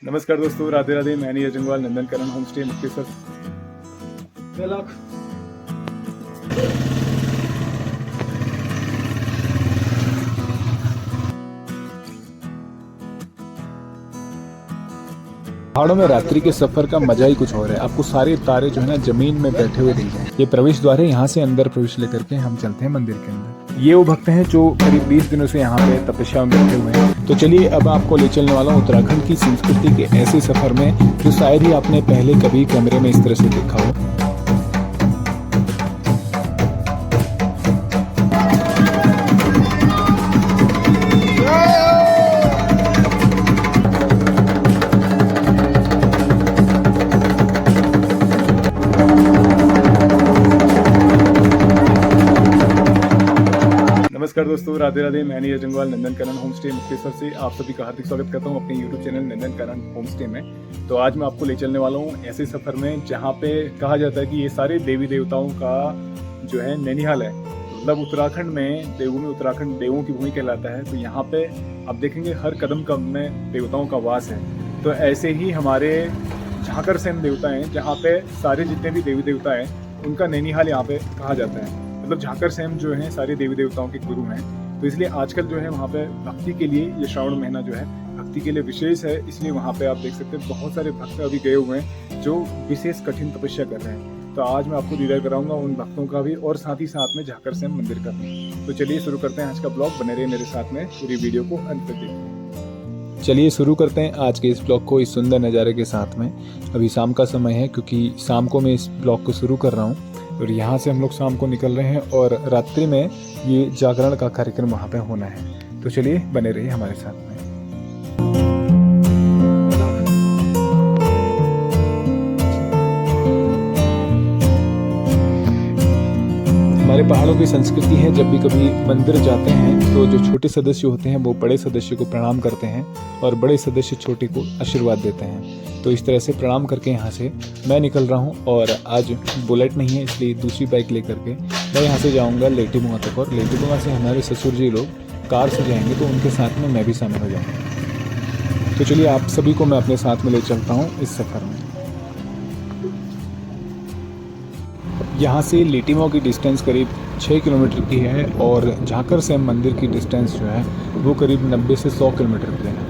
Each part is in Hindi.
नमस्कार दोस्तों, राधे राधे। मैं नीरज जंगवाल, नंदनकरण होम स्टे मुक्तेश्वर। पहाड़ों में रात्रि के सफर का मजा ही कुछ और है। आपको सारे तारे जो है ना जमीन में बैठे हुए दिख जाएंगे। ये प्रवेश द्वार है, यहाँ से अंदर प्रवेश लेकर के हम चलते हैं मंदिर के अंदर। ये वो भक्त हैं जो करीब 20 दिनों से यहाँ पे तपस्या में बैठे हुए हैं। तो चलिए अब आपको ले चलने वाला हूँ उत्तराखंड की संस्कृति के ऐसे सफर में जो शायद ही आपने पहले कभी कैमरे में इस तरह से देखा हो। नमस्कार दोस्तों, राधे राधे। मैं नीरज जंगवाल, नंदनकरण होम स्टे मुक्तेश्वर से आप सभी का हार्दिक स्वागत करता हूं अपने यूट्यूब चैनल नंदनकरण होम स्टे में। तो आज मैं आपको ले चलने वाला हूं ऐसे सफर में जहां पे कहा जाता है कि ये सारे देवी देवताओं का जो है नैनीहाल है। मतलब उत्तराखंड में देवभूमि, उत्तराखंड देवों की भूमि कहलाता है। तो यहाँ पे आप देखेंगे हर कदम कदम में देवताओं का वास है। तो ऐसे ही हमारे झाकर सेन देवता हैं, जहाँ पे सारे जितने भी देवी देवता हैं उनका नैनीहाल यहाँ पे कहा जाता है। मतलब झाकर सेन जो है सारे देवी देवताओं के गुरु हैं। तो इसलिए आजकल जो है वहाँ पे भक्ति के लिए ये श्रावण महीना जो है भक्ति के लिए विशेष है। इसलिए वहाँ पे आप देख सकते हैं बहुत सारे भक्त अभी गए हुए हैं जो विशेष कठिन तपस्या कर रहे हैं। तो आज मैं आपको दीदार कराऊंगा उन भक्तों का भी और साथ ही साथ में झाकर सेन मंदिर का भी। तो चलिए शुरू करते हैं आज का ब्लॉग। बने रहिए मेरे साथ में, पूरी वीडियो को अंत तक देखिए। चलिए शुरू करते हैं आज के इस ब्लॉग को इस सुंदर नज़ारे के साथ में। अभी शाम का समय है क्योंकि शाम को मैं इस ब्लॉग को शुरू कर रहा हूँ और यहाँ से हम लोग शाम को निकल रहे हैं और रात्रि में ये जागरण का कार्यक्रम वहाँ पे होना है। तो चलिए बने रहिए हमारे साथ में। हमारे पहाड़ों की संस्कृति है, जब भी कभी मंदिर जाते हैं तो जो छोटे सदस्य होते हैं वो बड़े सदस्य को प्रणाम करते हैं और बड़े सदस्य छोटे को आशीर्वाद देते हैं। तो इस तरह से प्रणाम करके यहाँ से मैं निकल रहा हूँ और आज बुलेट नहीं है इसलिए दूसरी बाइक लेकर के मैं यहाँ से जाऊँगा लेटीमुआ तक। और लेटीमुआ से हमारे ससुर जी लोग कार से जाएंगे तो उनके साथ में मैं भी शामिल हो जाऊँगा। तो चलिए आप सभी को मैं अपने साथ में ले चलता हूँ इस सफ़र में। यहाँ से लेटीमुआ की डिस्टेंस करीब 6 किलोमीटर की है और झाकर सेन मंदिर की डिस्टेंस जो है वो करीब 90 से 100 किलोमीटर की है।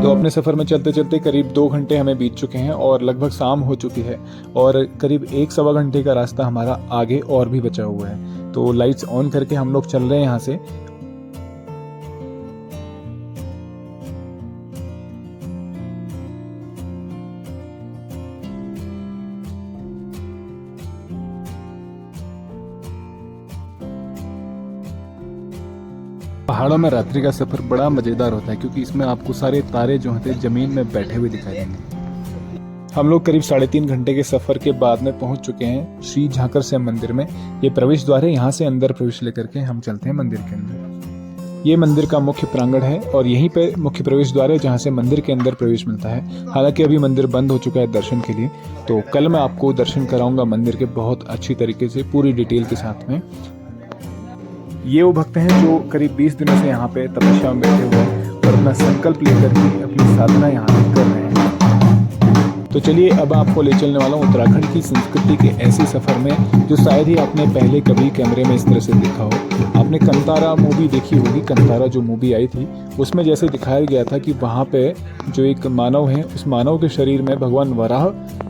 तो अपने सफ़र में चलते चलते करीब 2 घंटे हमें बीत चुके हैं और लगभग शाम हो चुकी है और करीब 1-1.25 घंटे का रास्ता हमारा आगे और भी बचा हुआ है। तो लाइट्स ऑन करके हम लोग चल रहे हैं यहाँ से। पहाड़ों में रात्रि का सफर बड़ा मजेदार होता है क्योंकि इसमें आपको सारे तारे जो होते हैं जमीन में बैठे हुए दिखाई देंगे। हम लोग करीब 3.5 घंटे के सफर के बाद में पहुंच चुके हैं श्री झाकर सेन मंदिर में। ये प्रवेश द्वार है, यहाँ से अंदर प्रवेश लेकर के हम चलते हैं मंदिर के अंदर। ये मंदिर का मुख्य प्रांगण है और यहीं पे मुख्य प्रवेश द्वार है जहाँ से मंदिर के अंदर प्रवेश मिलता है। हालांकि अभी मंदिर बंद हो चुका है दर्शन के लिए। तो कल मैं आपको दर्शन कराऊंगा मंदिर के बहुत अच्छी तरीके से, पूरी डिटेल के साथ में। ये वो भक्त हैं जो करीब 20 दिनों से यहाँ पे तपस्या में बैठे हुए हैं और अपना संकल्प लेकर के अपनी साधना यहाँ पे कर रहे हैं। तो चलिए अब आपको ले चलने वाला हूँ उत्तराखंड की संस्कृति के ऐसे सफ़र में जो शायद ही आपने पहले कभी कैमरे में इस तरह से देखा हो। आपने कंतारा मूवी देखी होगी। कंतारा जो मूवी आई थी उसमें जैसे दिखाया गया था कि वहाँ पे जो एक मानव है उस मानव के शरीर में भगवान वराह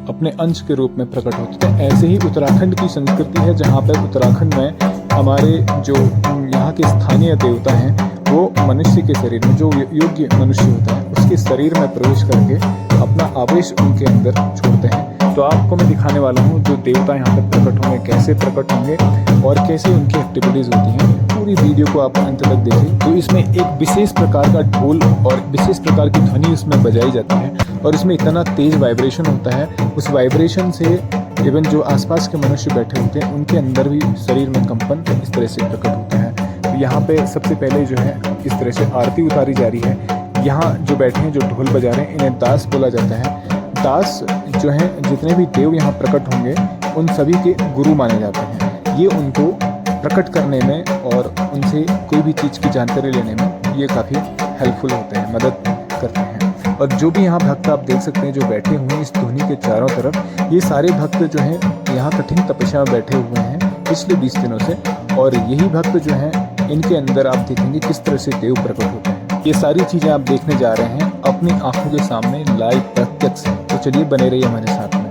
अपने अंश के रूप में प्रकट होते थे। ऐसे ही उत्तराखंड की संस्कृति है जहाँ पर उत्तराखंड में हमारे जो यहाँ के स्थानीय देवता हैं वो मनुष्य के शरीर में, जो योग्य मनुष्य होता है उसके शरीर में प्रवेश करके अपना आवेश उनके अंदर छोड़ते हैं। तो आपको मैं दिखाने वाला हूँ जो देवता यहाँ पर प्रकट होंगे, कैसे प्रकट होंगे और कैसे उनकी एक्टिविटीज़ होती हैं। पूरी वीडियो को आप अंत तक देखें। तो इसमें एक विशेष प्रकार का ढोल और विशेष प्रकार की ध्वनि इसमें बजाई जाती है और इसमें इतना तेज वाइब्रेशन होता है। उस वाइब्रेशन से इवन जो आसपास के मनुष्य बैठे होते हैं उनके अंदर भी शरीर में कंपन इस तरह से प्रकट होता है। तो यहाँ पे सबसे पहले जो है इस तरह से आरती उतारी जा रही है। यहाँ जो बैठे हैं, जो ढोल बजा रहे हैं, इन्हें दास बोला जाता है। दास जो हैं, जितने भी देव यहाँ प्रकट होंगे उन सभी के गुरु माने जाते हैं। ये उनको प्रकट करने में और उनसे कोई भी चीज़ की जानकारी लेने में ये काफ़ी हेल्पफुल होते हैं, मदद करते हैं। और जो भी यहाँ भक्त आप देख सकते हैं जो बैठे हुए हैं इस धुनी के चारों तरफ, ये सारे भक्त जो हैं यहाँ कठिन तपस्या में बैठे हुए हैं पिछले 20 दिनों से। और यही भक्त जो हैं, इनके अंदर आप देखेंगे किस तरह से देव प्रकट होते हैं। ये सारी चीज़ें आप देखने जा रहे हैं अपनी आंखों के सामने लाइव प्रत्यक्ष। तो चलिए बने रहिए हमारे साथ में।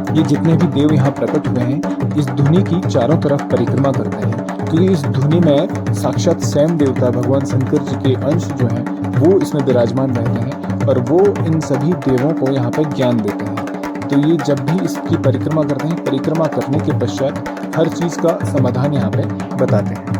ये जितने भी देव यहाँ प्रकट हुए हैं इस धुनी की चारों तरफ परिक्रमा करते हैं, क्योंकि इस धुनी में साक्षात स्वयं देवता भगवान शंकर जी के अंश जो हैं वो इसमें विराजमान रहते हैं और वो इन सभी देवों को यहाँ पर ज्ञान देते हैं। तो ये जब भी इसकी परिक्रमा करते हैं, परिक्रमा करने के पश्चात हर चीज़ का समाधान यहाँ पे बताते हैं।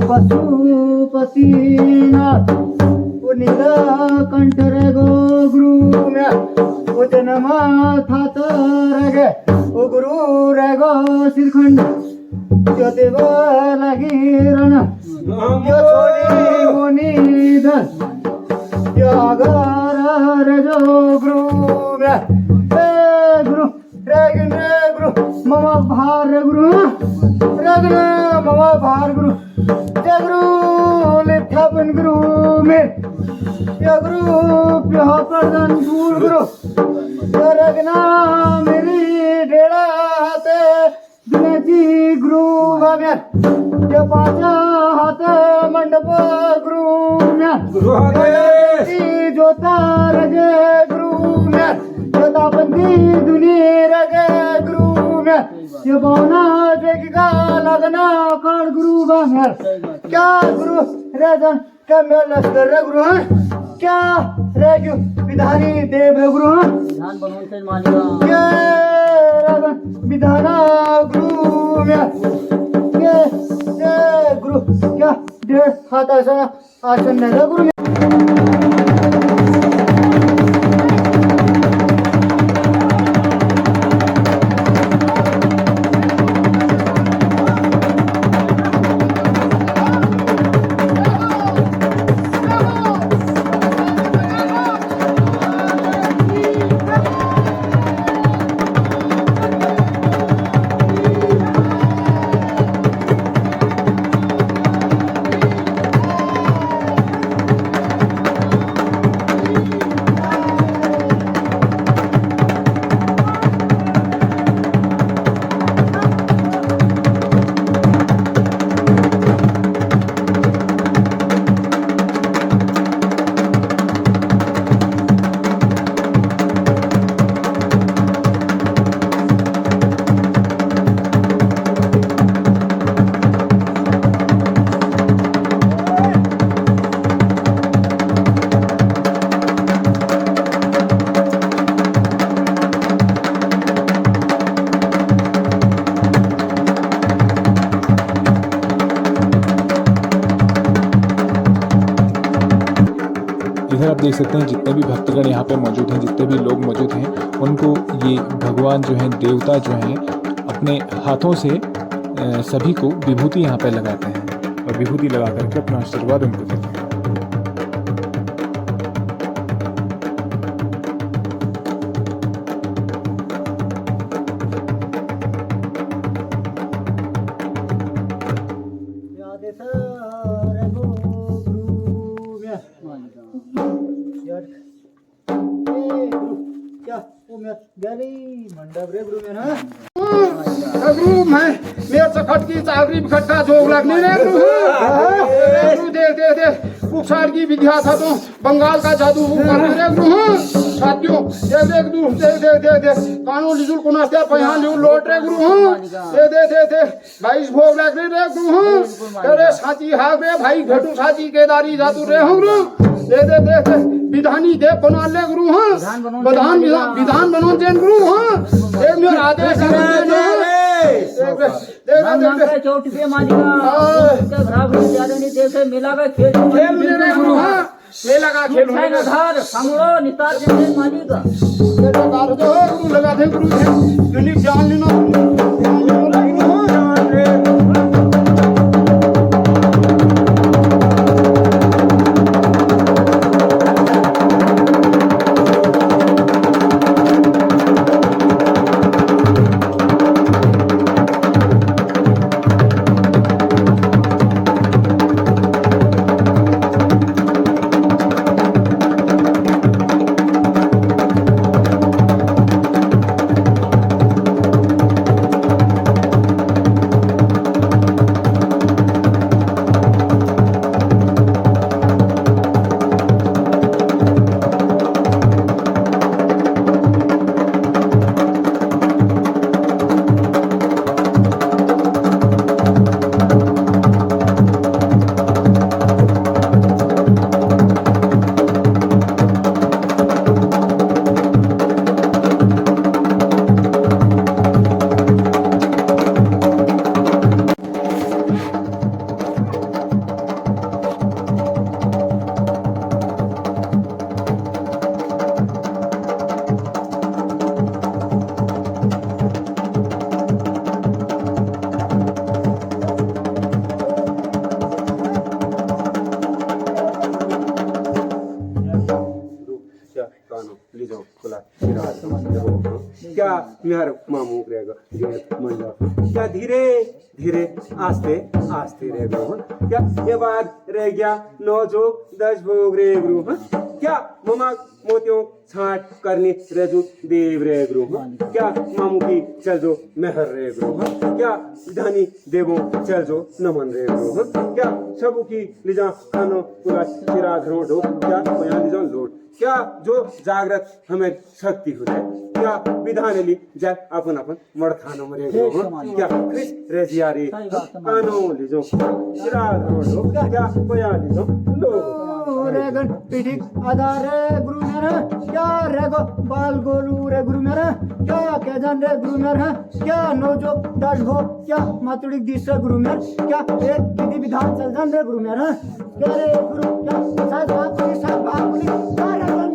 पशुपतिनाथ नीलकंठ रे गो गुरु म्या जन्माथात रे ओ गुरु रे गो श्रीखंड जो देव लागी रण यो छोड़ी मुनि धन यो अगर रे जो गुरु म्या रे गुरु रे गुरु मम भार रे गुरु रे गुरु मम भार गुरु जय गुरु लिथापन गुरु में या गुरु प्याह प्रदान फूल गुरु रगना मेरी डेड़ा हाथे दिनची गुरु म्या या पाचा हाथ मंडप गुरु म्या जोता रगे गुरु म्या जोतापंथी दुनी रगे गुरु म्या ये भावना का लगना कान गुरु म्या क्या गुरु रेजन क्या मेरा लश्कर रे गुरु क्या रेजू विधानी देव रे गुरु विधान बनवून से मालिका क्या राजन विधाना गुरु म्या क्या गुरु क्या डेढ़ हाथ आसन नहीं गुरु इधर आप देख सकते हैं जितने भी भक्तगण यहाँ पे मौजूद हैं, जितने भी लोग मौजूद हैं, उनको ये भगवान जो हैं, देवता जो हैं, अपने हाथों से सभी को विभूति यहाँ पे लगाते हैं और विभूति लगा करके अपना आशीर्वाद उनको देते हैं। मंडप रे गुरु में ना गुरु मैं मेरे सखट की चाकरी बिखट का जोग लगने रे गुरु दे दे दे कुक्षार की विद्या था तो बंगाल का जादू कर रे गुरु साथियों दे दे गुरु दे दे दे दे कानून लिजुल को नास्ते पहन लियो लोट रे गुरु दे दे दे दे 22 भोग लगने रे गुरु तेरे साथी हाग रे भाई घटू साथी केदारी जादू रे हम गुरु दे दे दे दे विधानी देव बना ले गुरु हां विधान बनो जैन गुरु हां एक मेरे आदेश का चोट पे मालिका बराबर ज्यादा नहीं देखे मेला का खेल गुरु हां मेला का खेल होने धार संगड़ो नितार जैसे मालिका गुरु लगा दे गुरु दुनिया जान लेना ले जाओ खुला क्या मेहर मामू रहेगा गेट मंडप क्या धीरे धीरे आस्ते आस्ते रहेगा क्या ये बात रह गया 9 जोग 10 भोग रे गुरु क्या ममा मोतियों छाट करनी रेजू देव रे गुरु क्या मामू की चल जो मेहर रे गुरु क्या धनी देवो चल जो नमन रे गुरु क्या सबू की लिजा खानो पूरा चिरा घरों क्या यहाँ लिजा लोट क्या जो जागृत हमें शक्ति हो जाए क्या विधान ली जाए अपन अपन मड़ खानो मरे क्या क्रिस रेजियारी कानो लिजो चिरा घरों क्या यहाँ लिजो लो रेगन पिटिक आधार रे गुरु मेरा क्या रेगो बाल गोलू रे गुरु मेरा क्या केजन रे गुरु मेरा क्या नोजो दश भो क्या मातुड़िक दिस रे गुरु मेरा क्या एक विधि विधान चलजन रे गुरु मेरा क्या रे गुरु क्या साथ बात पुलिस क्या रेगन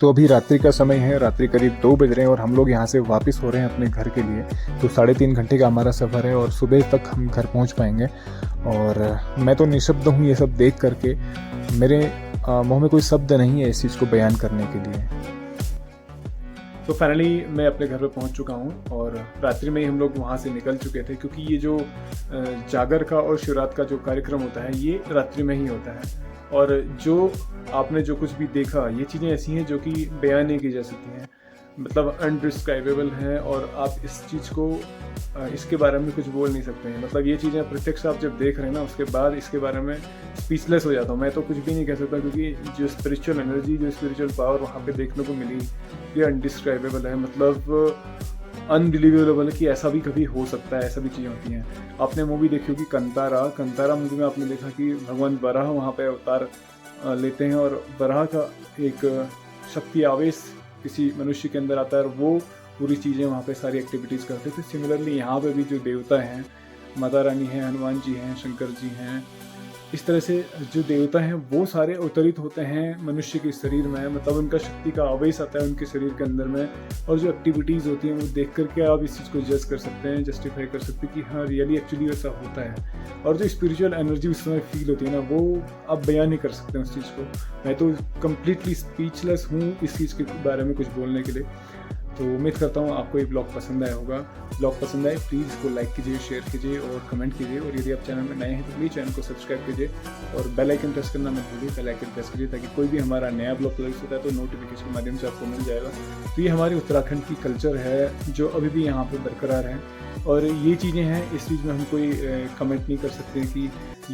तो अभी रात्रि का समय है, रात्रि करीब 2 बज रहे हैं और हम लोग यहाँ से वापस हो रहे हैं अपने घर के लिए। तो 3.5 घंटे का हमारा सफ़र है और सुबह तक हम घर पहुँच पाएंगे। और मैं तो निशब्द हूँ ये सब देख करके, मेरे मुँह में कोई शब्द नहीं है इस चीज़ को बयान करने के लिए। तो फाइनली मैं अपने घर पे पहुंच चुका हूं और रात्रि में ही हम लोग वहां से निकल चुके थे, क्योंकि ये जो जागर का और शिवरात का जो कार्यक्रम होता है ये रात्रि में ही होता है। और जो आपने जो कुछ भी देखा, ये चीज़ें ऐसी हैं जो कि बयान नहीं की जा सकती हैं, मतलब अनडिस्क्राइबेबल हैं, और आप इस चीज़ को इसके बारे में कुछ बोल नहीं सकते हैं। मतलब ये चीज़ें प्रत्यक्ष आप जब देख रहे हैं ना, उसके बाद इसके बारे में स्पीचलेस हो जाता हूँ। मैं तो कुछ भी नहीं कह सकता, क्योंकि जो स्पिरिचुअल एनर्जी, जो स्पिरिचुअल पावर वहाँ पे देखने को मिली, ये अनडिस्क्राइबेबल है। मतलब अनबिलीवेबल है कि ऐसा भी कभी हो सकता है, ऐसा भी चीज़ें होती हैं। आपने मूवी देखी होगी कंतारा मूवी में आपने देखा कि भगवान बराह वहाँ पे अवतार लेते हैं और बराह का एक शक्ति आवेश किसी मनुष्य के अंदर आता है और वो पूरी चीज़ें वहाँ पे सारी एक्टिविटीज़ करते थे। सिमिलरली यहाँ पे भी जो देवता हैं, माता रानी हैं, हनुमान जी हैं, शंकर जी हैं, इस तरह से जो देवता हैं वो सारे अवतरित होते हैं मनुष्य के शरीर में। मतलब उनका शक्ति का आवेश आता है उनके शरीर के अंदर में, और जो एक्टिविटीज़ होती हैं वो देख करके आप इस चीज़ को जज कर सकते हैं, जस्टिफाई कर सकते हैं कि हाँ रियली एक्चुअली वैसा होता है। और जो स्पिरिचुअल एनर्जी उस समय फील होती है ना, वो आप बयान नहीं कर सकते उस चीज़ को। मैं तो कम्प्लीटली स्पीचलेस हूँ इस चीज़ के बारे में कुछ बोलने के लिए। तो उम्मीद करता हूँ आपको ये ब्लॉग पसंद आया होगा। ब्लॉग पसंद आए प्लीज़ इसको लाइक कीजिए, शेयर कीजिए और कमेंट कीजिए। और यदि आप चैनल में नए हैं तो प्लीज़ चैनल को सब्सक्राइब कीजिए और बेल आइकन प्रेस करना मत भूलिए। बेल आइकन प्रेस कीजिए ताकि कोई भी हमारा नया ब्लॉग रिलीज होता है तो नोटिफिकेशन के माध्यम से आपको मिल जाएगा। तो ये हमारी उत्तराखंड की कल्चर है जो अभी भी यहाँ पर बरकरार है, और ये चीज़ें हैं, इस चीज़ में हम कोई कमेंट नहीं कर सकते कि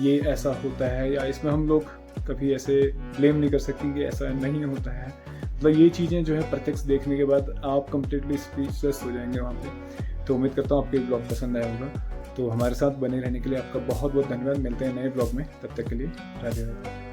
ये ऐसा होता है, या इसमें हम लोग कभी ऐसे ब्लेम नहीं कर सकते कि ऐसा नहीं होता है। मतलब ये चीज़ें जो है प्रत्यक्ष देखने के बाद आप कम्प्लीटली स्पीचलेस हो जाएंगे वहाँ पे। तो उम्मीद करता हूँ आपको ये ब्लॉग पसंद आया होगा। तो हमारे साथ बने रहने के लिए आपका बहुत बहुत धन्यवाद। मिलते हैं नए ब्लॉग में, तब तक के लिए राधे राधे।